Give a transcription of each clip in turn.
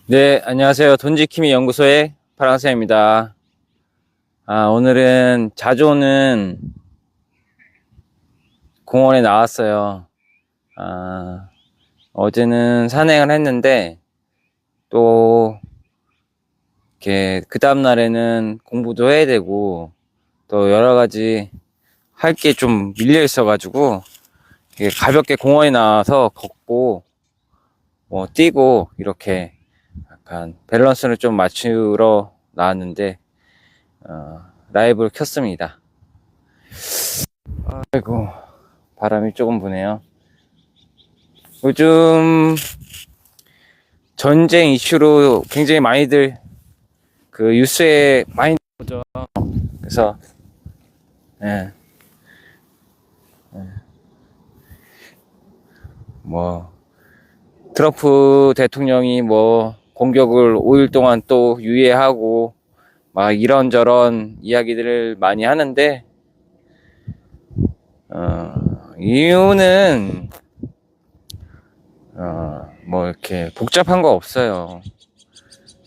네, 안녕하세요. 돈지킴이 연구소의 파랑새입니다. 오늘은 자주 오는 공원에 나왔어요. 어제는 산행을 했는데, 또, 이렇게, 그 다음날에는 공부도 해야 되고, 또 여러 가지 할 게 좀 밀려 있어가지고, 가볍게 공원에 나와서 걷고, 뛰고, 이렇게 약간 밸런스를 좀 맞추러 나왔는데, 라이브를 켰습니다. 아이고, 바람이 조금 부네요. 요즘 전쟁 이슈로 굉장히 많이들 뉴스에 많이 나오죠. 그래서 예, 뭐 트럼프 대통령이 공격을 5일 동안 또 유예하고 막 이런저런 이야기들을 많이 하는데 이유는 이렇게 복잡한 거 없어요.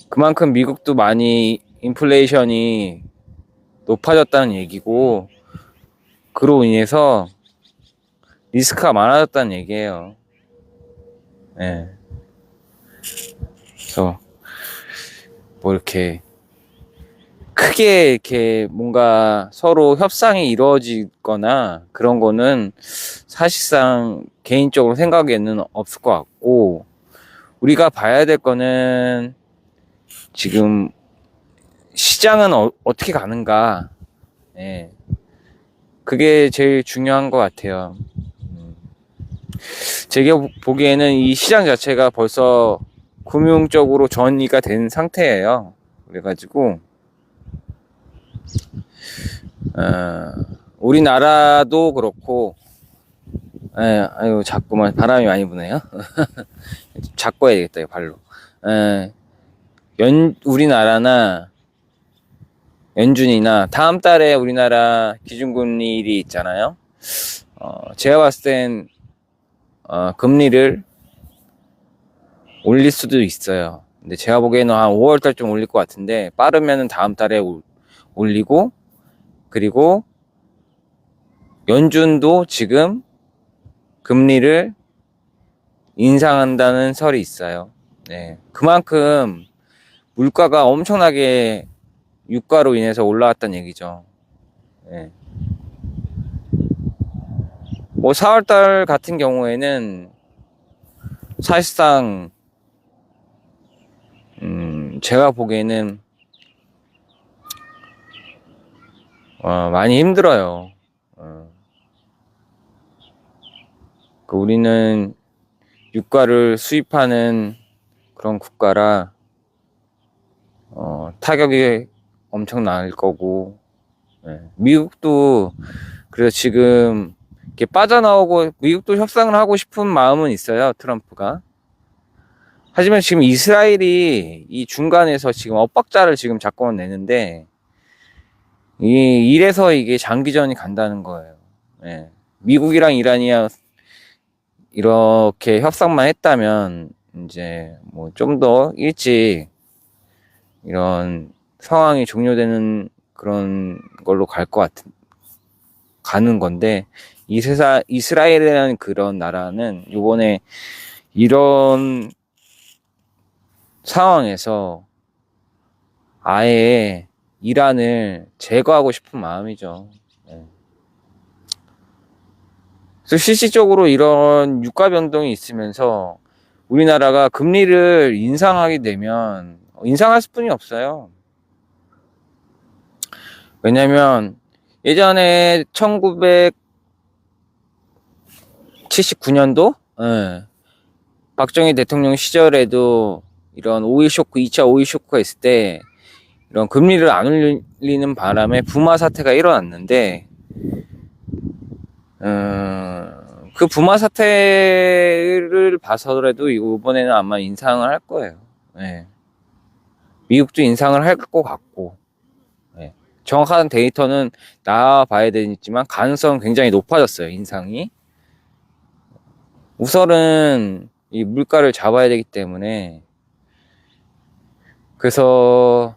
그만큼 미국도 많이 인플레이션이 높아졌다는 얘기고, 그로 인해서 리스크가 많아졌다는 얘기예요. 예. 그래서 이렇게 크게 이렇게 뭔가 서로 협상이 이루어지거나 그런 거는 사실상 개인적으로 생각에는 없을 것 같고, 우리가 봐야 될 거는 지금 시장은 어떻게 가는가. 예. 그게 제일 중요한 것 같아요. 제가 보기에는 이 시장 자체가 벌써 금융적으로 전이가 된 상태예요. 그래가지고 우리나라도 그렇고, 아유 자꾸만 바람이 많이 부네요. 잡고 해야겠다, 이거 발로. 우리나라나 연준이나 다음 달에 우리나라 기준금리일이 있잖아요. 제가 봤을 땐 금리를 올릴 수도 있어요. 근데 제가 보기에는 한 5월달 좀 올릴 것 같은데, 빠르면은 다음 달에 올리고, 그리고 연준도 지금 금리를 인상한다는 설이 있어요. 네. 그만큼 물가가 엄청나게 유가로 인해서 올라왔다는 얘기죠. 네. 4월달 같은 경우에는 사실상 제가 보기에는 많이 힘들어요. 우리는 유가를 수입하는 그런 국가라 타격이 엄청 날 거고, 미국도 그래서 지금 이렇게 빠져나오고, 미국도 협상을 하고 싶은 마음은 있어요, 트럼프가. 하지만 지금 이스라엘이 이 중간에서 지금 엇박자를 지금 잡고 내는데, 이래서 이게 장기전이 간다는 거예요. 미국이랑 이란이 이렇게 협상만 했다면 이제 좀 더 일찍 이런 상황이 종료되는 그런 걸로 가는 건데, 이스라엘이라는 그런 나라는 요번에 이런 상황에서 아예 이란을 제거하고 싶은 마음이죠. 그래서 실질적으로 이런 유가 변동이 있으면서 우리나라가 금리를 인상하게 되면 인상할 수뿐이 없어요. 왜냐면 예전에 1979년도 박정희 대통령 시절에도 이런 오일 쇼크, 2차 오일 쇼크가 있을 때 이런 금리를 안 올리는 바람에 부마 사태가 일어났는데, 그 부마 사태를 봐서라도 이번에는 아마 인상을 할 거예요. 미국도 인상을 할 것 같고, 정확한 데이터는 나와봐야 되지만 가능성은 굉장히 높아졌어요, 인상이. 우선은 이 물가를 잡아야 되기 때문에 그래서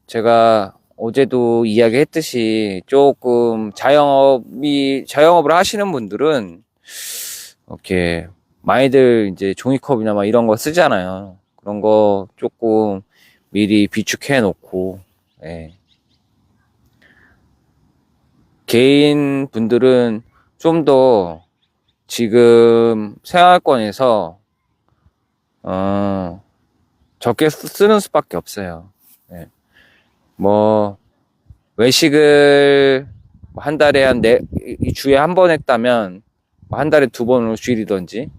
제가 어제도 이야기했듯이 조금 자영업을 하시는 분들은 이렇게 많이들 이제 종이컵이나 막 이런 거 쓰잖아요. 그런 거 조금 미리 비축해 놓고, 예. 개인 분들은 좀 더 지금 생활권에서, 적게 쓰는 수밖에 없어요. 예. 뭐, 외식을 한 달에 이 주에 한 번 했다면, 한 달에 두 번으로 줄이던지,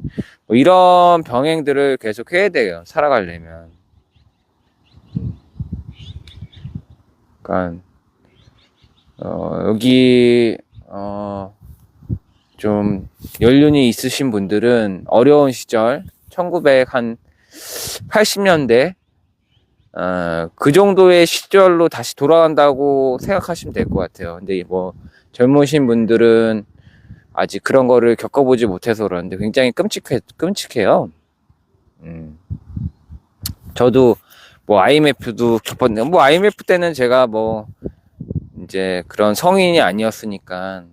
뭐 이런 병행들을 계속 해야 돼요. 살아가려면. 그러니까, 여기, 좀 연륜이 있으신 분들은 어려운 시절, 1980년대, 그 정도의 시절로 다시 돌아간다고 생각하시면 될 것 같아요. 근데 뭐, 젊으신 분들은 아직 그런 거를 겪어보지 못해서 그러는데 굉장히 끔찍해요. 저도 뭐 IMF도 겪었는데, 뭐 IMF 때는 제가 뭐, 이제 그런 성인이 아니었으니까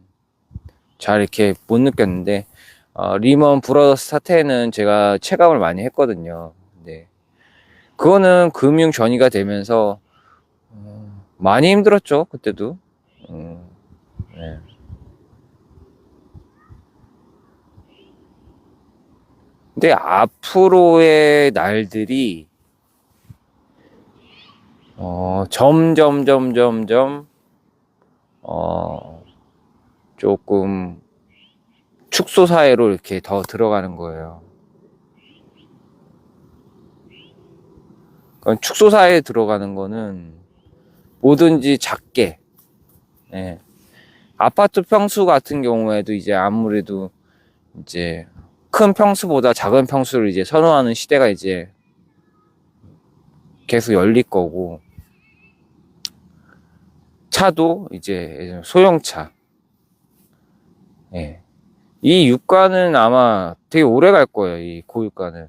잘 이렇게 못 느꼈는데, 리먼 브라더스 사태는 제가 체감을 많이 했거든요. 근데 그거는 금융 전이가 되면서 많이 힘들었죠, 그때도. 네. 근데 앞으로의 날들이 점점 조금 축소 사회로 이렇게 더 들어가는 거예요. 그러니까 축소 사회에 들어가는 거는 뭐든지 작게, 예. 아파트 평수 같은 경우에도 이제 아무래도 이제 큰 평수보다 작은 평수를 이제 선호하는 시대가 이제 계속 열릴 거고, 차도 이제 소형차, 예. 이 유가는 아마 되게 오래 갈 거예요. 이 고유가는.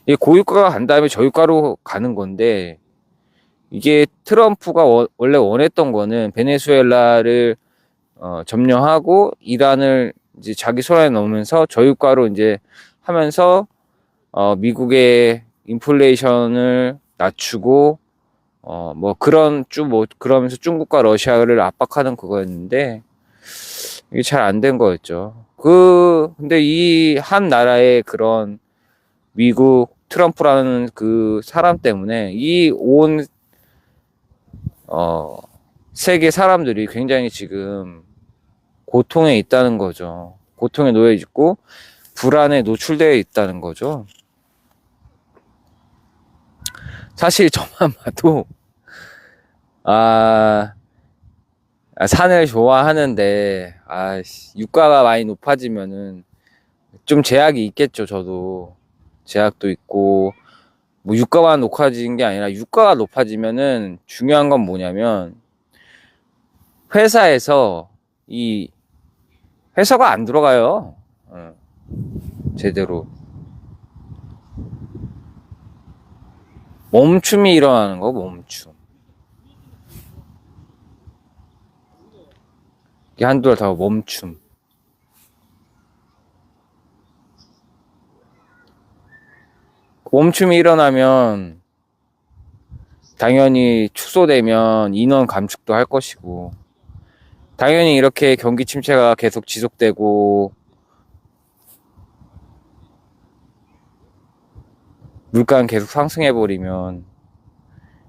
이 고유가가 간 다음에 저유가로 가는 건데, 이게 트럼프가 원래 원했던 거는 베네수엘라를 점령하고 이란을 이제 자기 손에 넣으면서 저유가로 이제 하면서 미국의 인플레이션을 낮추고 뭐 그러면서 중국과 러시아를 압박하는 그거였는데 이게 잘 안 된 거였죠. 근데 이 한 나라의 그런 미국 트럼프라는 그 사람 때문에 이 온 세계 사람들이 굉장히 지금 고통에 있다는 거죠. 고통에 놓여 있고 불안에 노출되어 있다는 거죠. 사실 저만 봐도 산을 좋아하는데 유가가 많이 높아지면은 좀 제약이 있겠죠. 저도 제약도 있고 뭐 유가만 높아지는 게 아니라 유가가 높아지면은 중요한 건 뭐냐면 회사에서 이 회사가 안 들어가요. 제대로 멈춤이 일어나는 거. 멈춤. 이게 한두 달 더 멈춤. 멈춤이 일어나면 당연히 축소되면 인원 감축도 할 것이고 당연히 이렇게 경기 침체가 계속 지속되고 물가는 계속 상승해버리면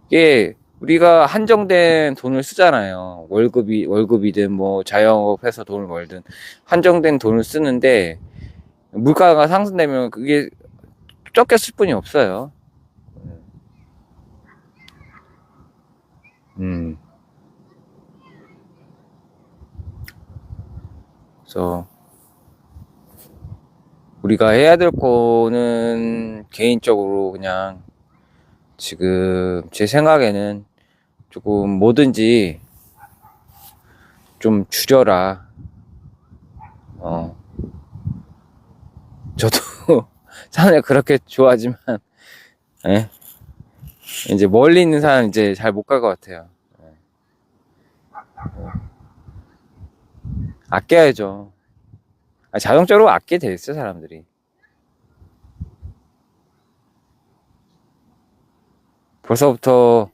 이게 우리가 한정된 돈을 쓰잖아요. 월급이든 뭐 자영업해서 돈을 벌든 한정된 돈을 쓰는데 물가가 상승되면 그게 적게 쓸 뿐이 없어요. 그래서 우리가 해야 될 거는 개인적으로 그냥 지금 제 생각에는 조금 뭐든지 좀 줄여라. 저도 산을 그렇게 좋아하지만 예? 이제 멀리 있는 사람 이제 잘 못 갈 것 같아요. 아껴야죠. 자동적으로 아끼게 돼 있어, 사람들이. 벌써부터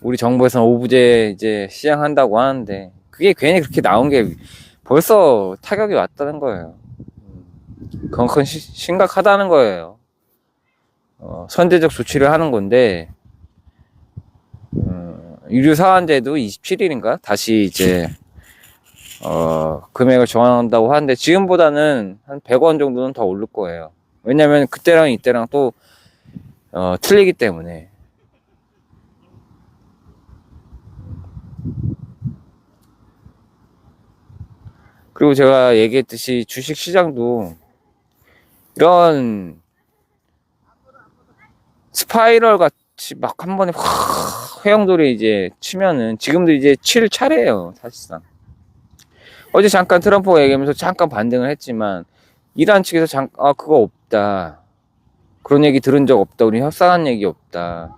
우리 정부에서는 오부제 이제 시행한다고 하는데, 그게 괜히 그렇게 나온 게 벌써 타격이 왔다는 거예요. 그건 심각하다는 거예요. 선제적 조치를 하는 건데, 유류 사안제도 27일인가 다시 이제 금액을 정한다고 하는데, 지금보다는 한 100원 정도는 더 오를 거예요. 왜냐면 그때랑 이때랑 또 틀리기 때문에. 그리고 제가 얘기했듯이 주식 시장도 이런 스파이럴 같이 막 한 번에 확 회영돌이 이제 치면은, 지금도 이제 칠 차례예요, 사실상. 어제 잠깐 트럼프가 얘기하면서 잠깐 반등을 했지만, 이란 측에서 그거 없다, 그런 얘기 들은 적 없다, 우리 협상한 얘기 없다.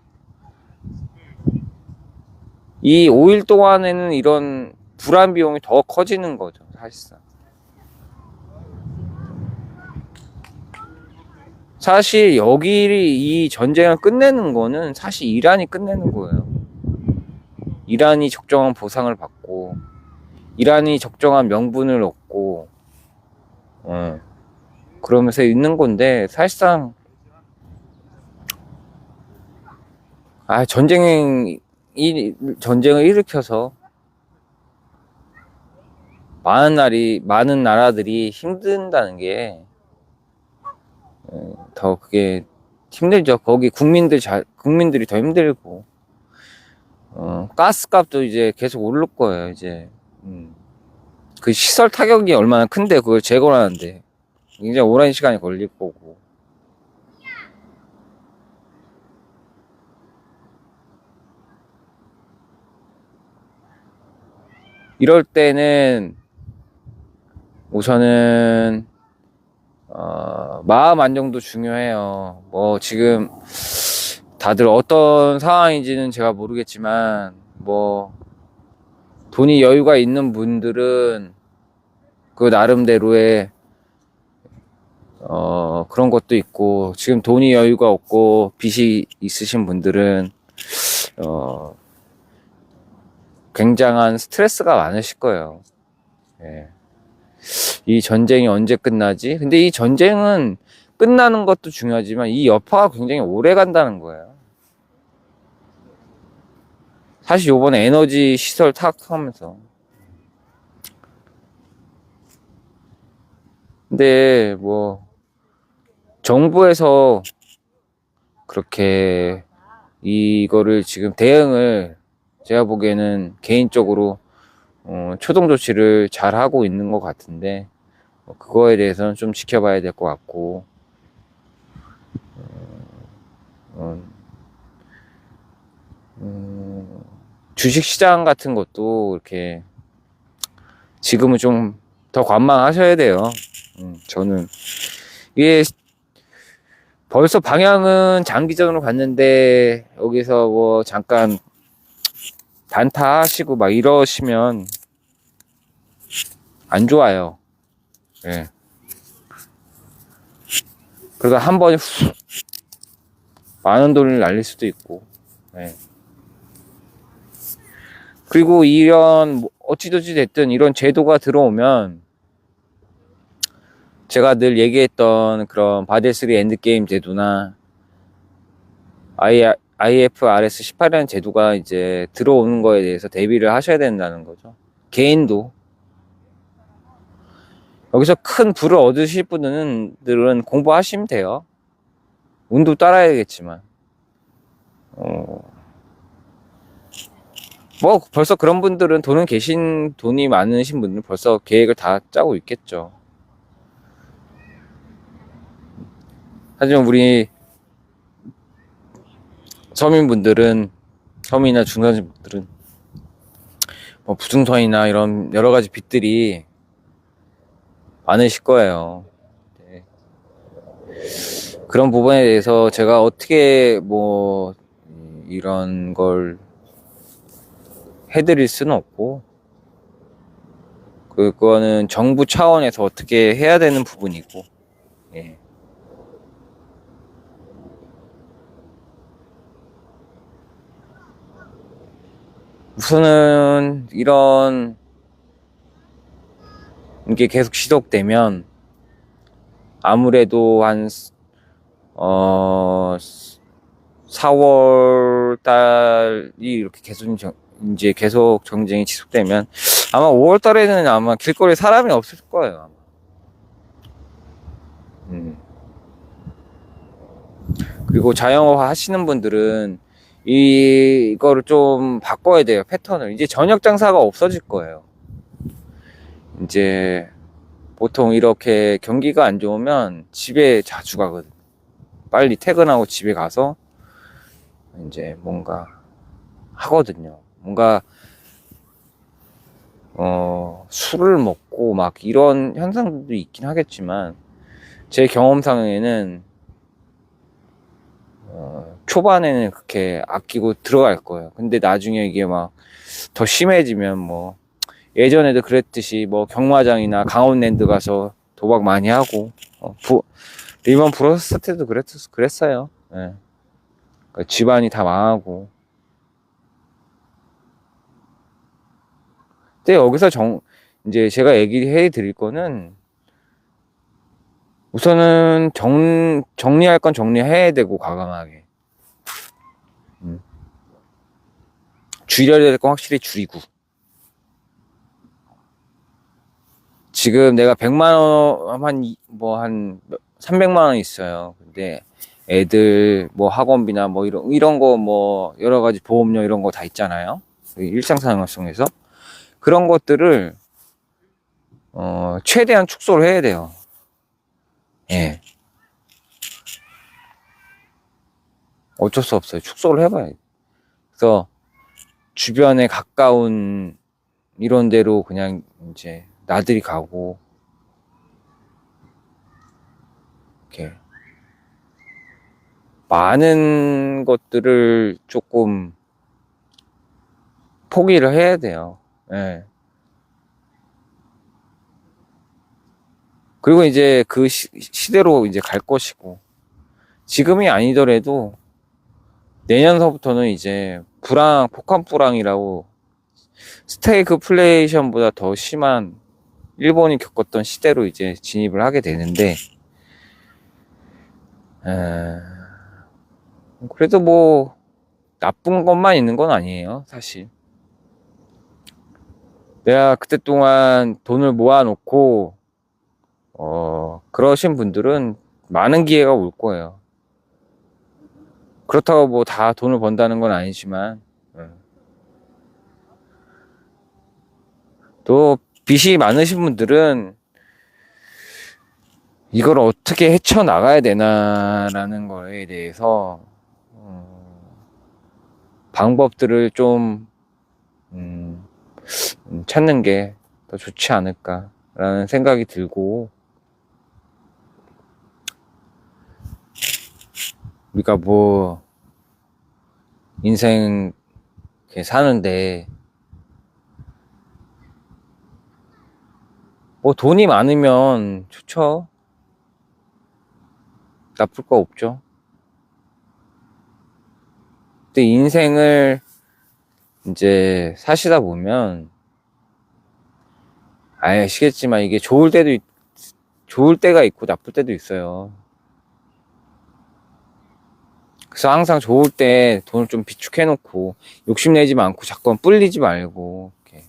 이 5일 동안에는 이런 불안 비용이 더 커지는 거죠, 사실상. 사실 여기 이 전쟁을 끝내는 거는 사실 이란이 끝내는 거예요. 이란이 적정한 보상을 받고, 이란이 적정한 명분을 얻고, 그러면서 있는 건데, 사실상 전쟁을 일으켜서 많은 나라들이 힘든다는 게 더 그게 힘들죠. 거기 국민들이 더 힘들고, 가스값도 이제 계속 오를 거예요. 이제 그 시설 타격이 얼마나 큰데 그걸 재건하는데 굉장히 오랜 시간이 걸릴 거고. 이럴 때는 우선은 마음 안정도 중요해요. 뭐 지금 다들 어떤 상황인지는 제가 모르겠지만, 뭐 돈이 여유가 있는 분들은 그 나름대로의 그런 것도 있고, 지금 돈이 여유가 없고 빚이 있으신 분들은 굉장한 스트레스가 많으실 거예요. 예. 이 전쟁이 언제 끝나지? 근데 이 전쟁은 끝나는 것도 중요하지만 이 여파가 굉장히 오래 간다는 거예요. 사실 요번에 에너지 시설 타격하면서, 근데 뭐 정부에서 그렇게 이거를 지금 대응을, 제가 보기에는 개인적으로 초동 조치를 잘 하고 있는 것 같은데, 그거에 대해서는 좀 지켜봐야 될 것 같고, 주식시장 같은 것도 이렇게 지금은 좀 더 관망하셔야 돼요. 저는 이게 벌써 방향은 장기전으로 갔는데, 여기서 뭐 잠깐 단타하시고 막 이러시면 안 좋아요. 예. 그러다 한 번에 훅 많은 돈을 날릴 수도 있고. 예. 그리고 이런 어찌저찌 됐든 이런 제도가 들어오면, 제가 늘 얘기했던 그런 바젤3 엔드게임 제도나 IFRS 18이라는 제도가 이제 들어오는 거에 대해서 대비를 하셔야 된다는 거죠. 개인도. 여기서 큰 부를 얻으실 분들은 공부하시면 돼요. 운도 따라야겠지만. 뭐 벌써 그런 분들은 돈이 많으신 분들은 벌써 계획을 다 짜고 있겠죠. 하지만 우리 서민이나 중산층분들은 뭐 부동산이나 이런 여러 가지 빚들이 많으실 거예요. 네. 그런 부분에 대해서 제가 어떻게 뭐 이런 걸 해드릴 수는 없고, 그거는 정부 차원에서 어떻게 해야 되는 부분이고, 예. 우선은 이런 게 계속 지속되면 아무래도 한 4월 달이 이렇게 이제 계속 경쟁이 지속되면 아마 5월 달에는 아마 길거리에 사람이 없을 거예요. 아마. 그리고 자영업 하시는 분들은 이거를 좀 바꿔야 돼요. 패턴을. 이제 저녁 장사가 없어질 거예요. 이제 보통 이렇게 경기가 안 좋으면 집에 자주 가거든. 빨리 퇴근하고 집에 가서 이제 뭔가 하거든요. 뭔가 술을 먹고 막 이런 현상도 있긴 하겠지만, 제 경험상에는 초반에는 그렇게 아끼고 들어갈 거예요. 근데 나중에 이게 막 더 심해지면 뭐 예전에도 그랬듯이 뭐 경마장이나 강원랜드 가서 도박 많이 하고, 리먼 브로스 때도 그랬어요. 예. 그러니까 집안이 다 망하고. 근데 여기서 이제 제가 얘기해 드릴 거는, 우선은 정리할 건 정리해야 되고, 과감하게. 줄여야 될 건 확실히 줄이고. 지금 내가 100만원, 한 300만원 있어요. 근데 애들 뭐 학원비나 뭐 이런 거 뭐 여러 가지 보험료 이런 거 다 있잖아요. 일상생활 속에서. 그런 것들을, 최대한 축소를 해야 돼요. 예. 어쩔 수 없어요. 축소를 해봐야 돼. 그래서 주변에 가까운 이런 데로 그냥 이제 나들이 가고, 이렇게 많은 것들을 조금 포기를 해야 돼요. 예. 그리고 이제 그 시대로 이제 갈 것이고, 지금이 아니더라도 내년서부터는 이제 폭한 불황이라고, 스태그플레이션보다 더 심한 일본이 겪었던 시대로 이제 진입을 하게 되는데, 그래도 뭐 나쁜 것만 있는 건 아니에요, 사실. 내가 그때 동안 돈을 모아놓고 그러신 분들은 많은 기회가 올 거예요. 그렇다고 뭐 다 돈을 번다는 건 아니지만, 또 빚이 많으신 분들은 이걸 어떻게 헤쳐나가야 되나라는 거에 대해서 방법들을 좀 찾는 게 더 좋지 않을까라는 생각이 들고, 우리가 뭐 인생 이렇게 사는데 뭐 돈이 많으면 좋죠. 나쁠 거 없죠. 근데 인생을 이제 사시다 보면 아시겠지만, 이게 좋을 때가 있고 나쁠 때도 있어요. 그래서 항상 좋을 때 돈을 좀 비축해 놓고 욕심내지 않고 자꾸 불리지 말고 이렇게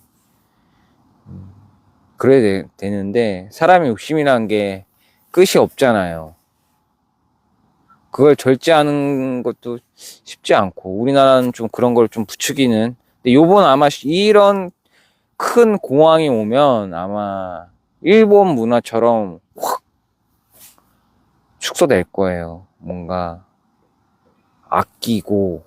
그래야 되는데, 사람의 욕심이란 게 끝이 없잖아요. 그걸 절제하는 것도 쉽지 않고, 우리나라는 좀 그런 걸 좀 부추기는. 근데 요번 아마 이런 큰 공황이 오면 아마 일본 문화처럼 확 축소될 거예요. 뭔가 아끼고,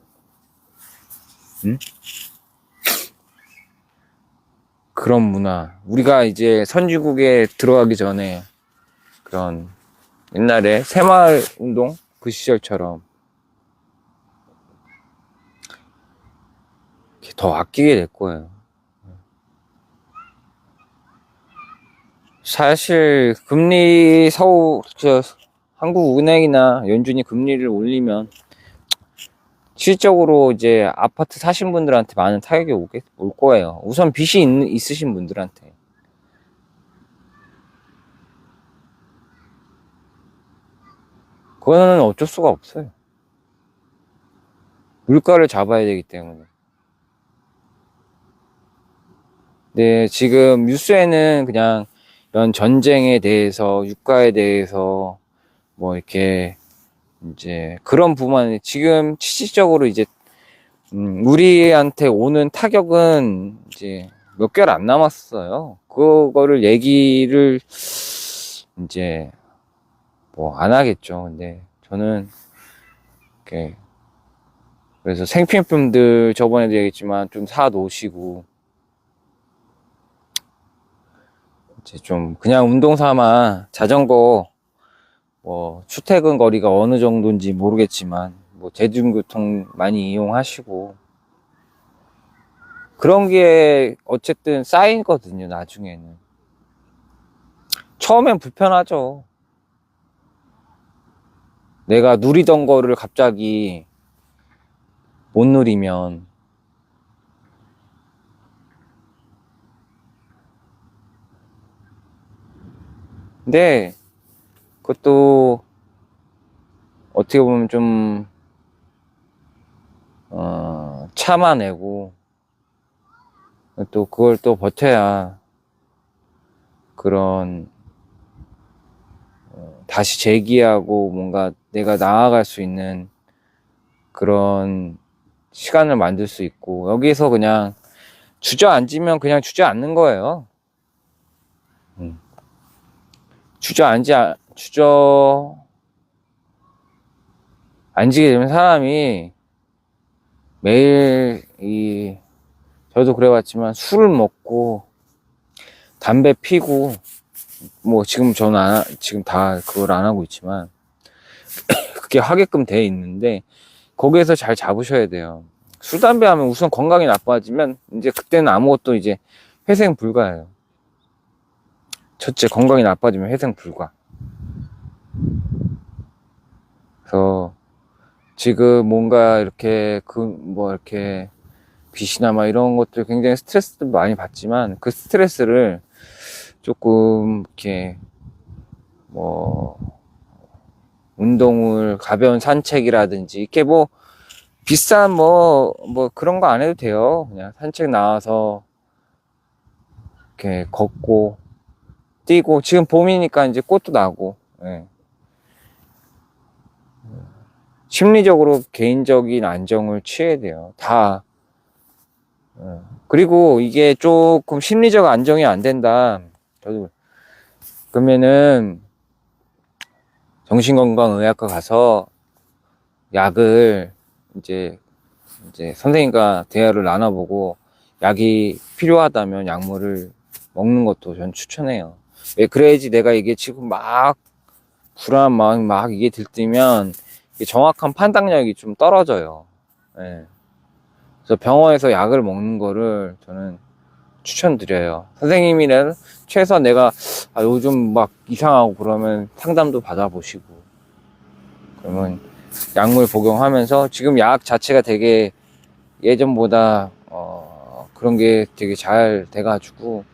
그런 문화. 우리가 이제 선진국에 들어가기 전에 그런 옛날에 새마을 운동, 그 시절처럼 더 아끼게 될 거예요. 사실 금리 한국은행이나 연준이 금리를 올리면 실질적으로 이제 아파트 사신 분들한테 많은 타격이 올 거예요. 우선 빚이 있으신 분들한테. 그거는 어쩔 수가 없어요. 물가를 잡아야 되기 때문에. 네, 지금 뉴스에는 그냥 이런 전쟁에 대해서, 유가에 대해서, 뭐, 이렇게, 이제, 그런 부분이 지금 실질적으로 이제, 우리한테 오는 타격은 이제 몇 개월 안 남았어요. 그거를 얘기를 이제, 뭐, 안 하겠죠. 근데 저는, 이렇게, 그래서 생필품들 저번에도 얘기했지만 좀 사 놓으시고, 이제 좀 그냥 운동 삼아 자전거 뭐 출퇴근 거리가 어느 정도인지 모르겠지만 뭐 대중교통 많이 이용하시고 그런 게 어쨌든 쌓이거든요. 나중에는 처음엔 불편하죠. 내가 누리던 거를 갑자기 못 누리면. 근데 그것도 어떻게 보면 좀 참아내고 또 그걸 또 버텨야 그런 다시 재기하고 뭔가 내가 나아갈 수 있는 그런 시간을 만들 수 있고, 여기서 그냥 주저앉으면 그냥 주저앉는 거예요. 주저앉게 되면 사람이 매일 저도 그래봤지만 술을 먹고 담배 피고 뭐 지금 저는 지금 다 그걸 안 하고 있지만 그게 하게끔 돼 있는데 거기에서 잘 잡으셔야 돼요. 술 담배 하면 우선 건강이 나빠지면 이제 그때는 아무것도 이제 회생 불가예요. 첫째, 건강이 나빠지면 회생 불가. 그래서 지금 뭔가 이렇게 이렇게 빚이나 막 이런 것들 굉장히 스트레스도 많이 받지만 그 스트레스를 조금 이렇게 뭐 운동을 가벼운 산책이라든지 이렇게 뭐 비싼 뭐 그런 거 안 해도 돼요. 그냥 산책 나와서 이렇게 걷고 뛰고 지금 봄이니까 이제 꽃도 나고 예. 심리적으로 개인적인 안정을 취해야 돼요. 다. 그리고 이게 조금 심리적 안정이 안 된다. 저도 그러면은 정신건강의학과 가서 약을 이제 선생님과 대화를 나눠보고 약이 필요하다면 약물을 먹는 것도 전 추천해요. 왜 그래야지 내가 이게 지금 막 불안한 마음이 막 이게 들뜨면 정확한 판단력이 좀 떨어져요. 예. 그래서 병원에서 약을 먹는 거를 저는 추천드려요. 선생님이랑 최소한 내가 요즘 막 이상하고 그러면 상담도 받아보시고 그러면 약물 복용하면서 지금 약 자체가 되게 예전보다 그런 게 되게 잘 돼가지고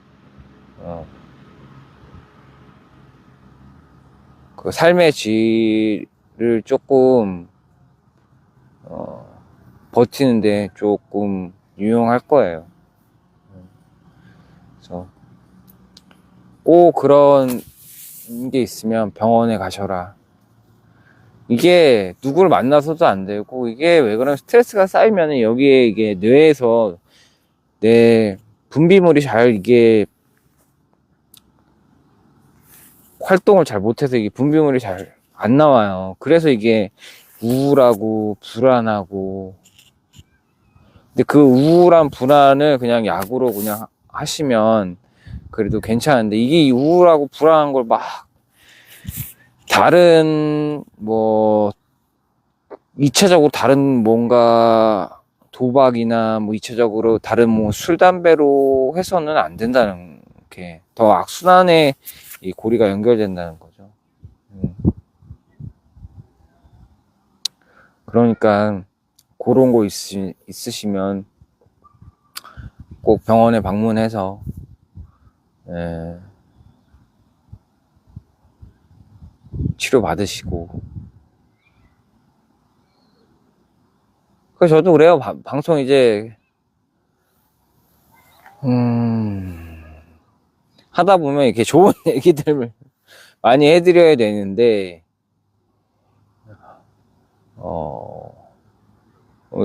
그 삶의 질을 조금 버티는데 조금 유용할 거예요. 그래서 꼭 그런 게 있으면 병원에 가셔라. 이게 누구를 만나서도 안 되고 이게 왜 그러면 스트레스가 쌓이면 여기에 이게 뇌에서 내 분비물이 잘 이게 활동을 잘 못해서 이게 분비물이 잘 안 나와요. 그래서 이게 우울하고 불안하고 근데 그 우울한 불안을 그냥 약으로 그냥 하시면 그래도 괜찮은데 이게 우울하고 불안한 걸 막 다른 뭐 2차적으로 다른 뭔가 도박이나 뭐 2차적으로 다른 뭐 술, 담배로 해서는 안 된다는 게 더 악순환에 이 고리가 연결된다는 거죠. 그러니까 그런 거 있으시면 꼭 병원에 방문해서 예, 치료 받으시고. 그래서 저도 그래요. 방송 이제 하다 보면 이렇게 좋은 얘기들을 많이 해드려야 되는데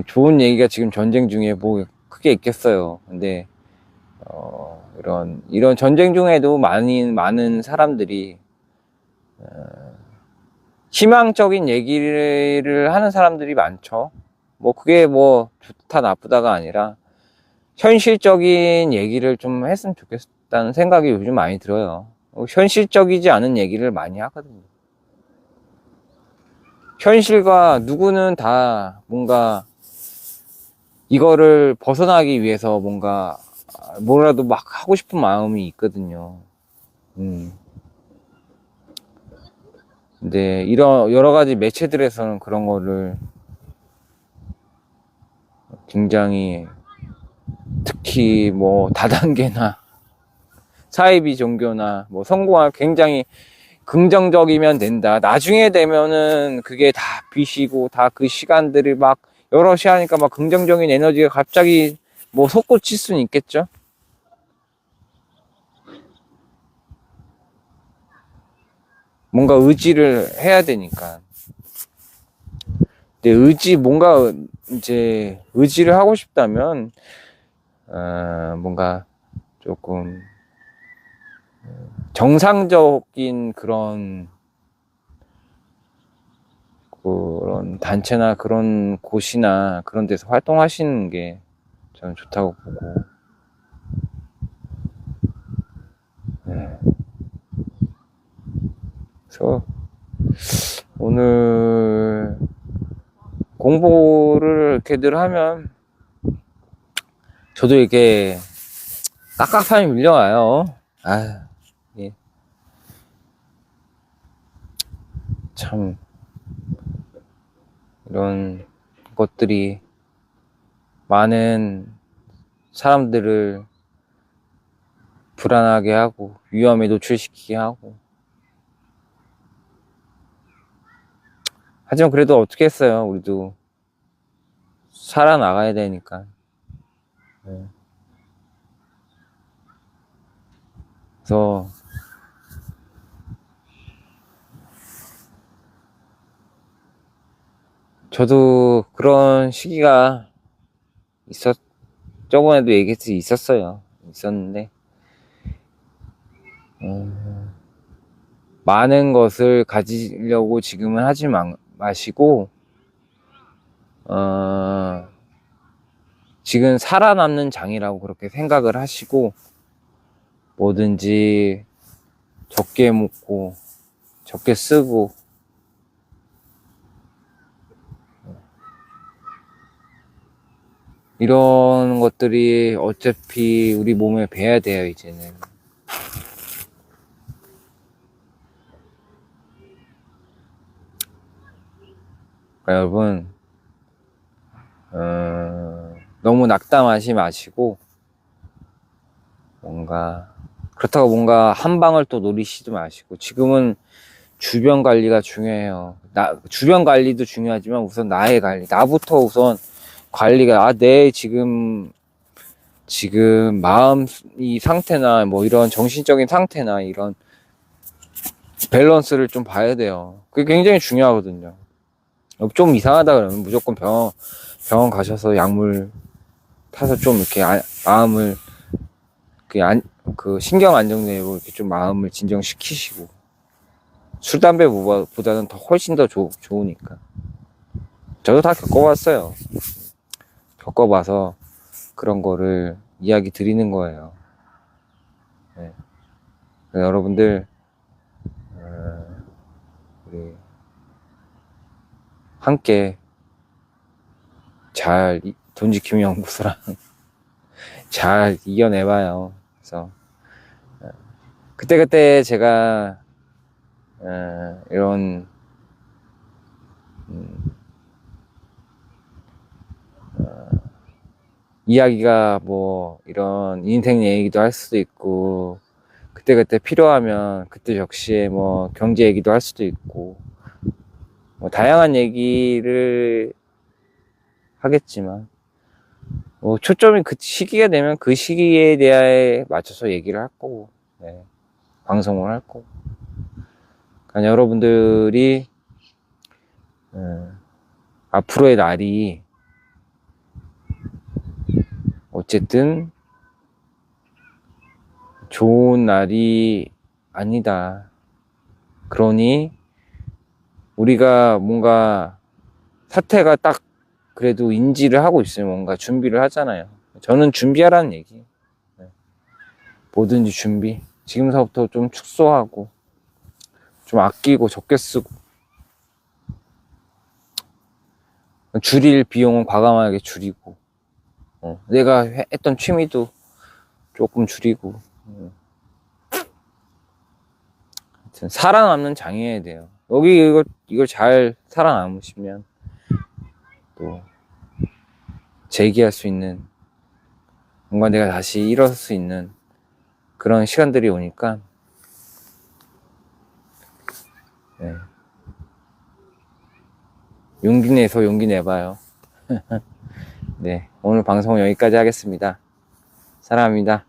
좋은 얘기가 지금 전쟁 중에 뭐 크게 있겠어요. 근데 이런 전쟁 중에도 많은 사람들이 희망적인 얘기를 하는 사람들이 많죠. 뭐 그게 뭐 좋다 나쁘다가 아니라 현실적인 얘기를 좀 했으면 좋겠다는 생각이 요즘 많이 들어요. 현실적이지 않은 얘기를 많이 하거든요. 현실과 누구는 다 뭔가 이거를 벗어나기 위해서 뭔가 뭐라도 막 하고 싶은 마음이 있거든요. 근데 이런 여러 가지 매체들에서는 그런 거를 굉장히 특히 뭐 다단계나 사이비 종교나 뭐 성공할 굉장히 긍정적이면 된다. 나중에 되면은 그게 다 빚이고 다 그 시간들을 막 여럿이 하니까 막 긍정적인 에너지가 갑자기 뭐 솟구칠 수는 있겠죠. 뭔가 의지를 해야 되니까. 근데 뭔가 이제 의지를 하고 싶다면 뭔가 조금 정상적인 그런 단체나 그런 곳이나 그런 데서 활동하시는 게 저는 좋다고 보고. 네. 그래서 오늘 공부를 이렇게 늘 하면 저도 이렇게 깝깝함이 밀려와요. 아, 예. 참 이런 것들이 많은 사람들을 불안하게 하고 위험에 노출시키게 하고. 하지만 그래도 어떻게 했어요. 우리도 살아나가야 되니까. 네. 그래서 저도 그런 시기가 저번에도 얘기했듯이 있었는데 많은 것을 가지려고 지금은 하지 마시고 지금 살아남는 장이라고 그렇게 생각을 하시고 뭐든지 적게 먹고 적게 쓰고 이런 것들이 어차피 우리 몸에 배야 돼요. 이제는 그러니까 여러분 너무 낙담하지 마시고 그렇다고 뭔가 한 방을 또 노리시지 마시고 지금은 주변 관리가 중요해요. 주변 관리도 중요하지만 우선 나의 관리, 나부터 우선 관리가 내 지금 마음 이 상태나 뭐 이런 정신적인 상태나 이런 밸런스를 좀 봐야 돼요. 그게 굉장히 중요하거든요. 좀 이상하다 그러면 무조건 병원 가셔서 약물 타서 좀 이렇게 마음을 그 신경 안정제로 이렇게 좀 마음을 진정시키시고 술 담배보다는 훨씬 더 좋으니까. 저도 다 겪어봤어요. 겪어봐서 그런 거를 이야기 드리는 거예요. 네. 여러분들 우리 함께 돈 지킴이 연구소랑 잘 이겨내봐요. 그래서 그때그때 제가 이런 이야기가 뭐 이런 인생 얘기도 할 수도 있고, 그때그때 필요하면 그때 적시에 뭐 경제 얘기도 할 수도 있고, 뭐 다양한 얘기를 하겠지만, 뭐 초점이 그 시기가 되면 그 시기에 대해 맞춰서 얘기를 할 거고, 네, 방송을 할 거고. 그러니까 여러분들이 앞으로의 날이 어쨌든 좋은 날이 아니다. 그러니 우리가 뭔가 사태가 딱 그래도 인지를 하고 있으면 뭔가 준비를 하잖아요. 저는 준비하라는 얘기. 뭐든지 준비. 지금서부터 좀 축소하고 좀 아끼고 적게 쓰고 줄일 비용은 과감하게 줄이고, 내가 했던 취미도 조금 줄이고, 하여튼 살아남는 장애해야 돼요. 여기 이걸 잘 살아남으시면 또 재기할 수 있는, 뭔가 내가 다시 일어설 수 있는 그런 시간들이 오니까, 네. 용기 내서 용기 내봐요. 네, 오늘 방송 여기까지 하겠습니다. 사랑합니다.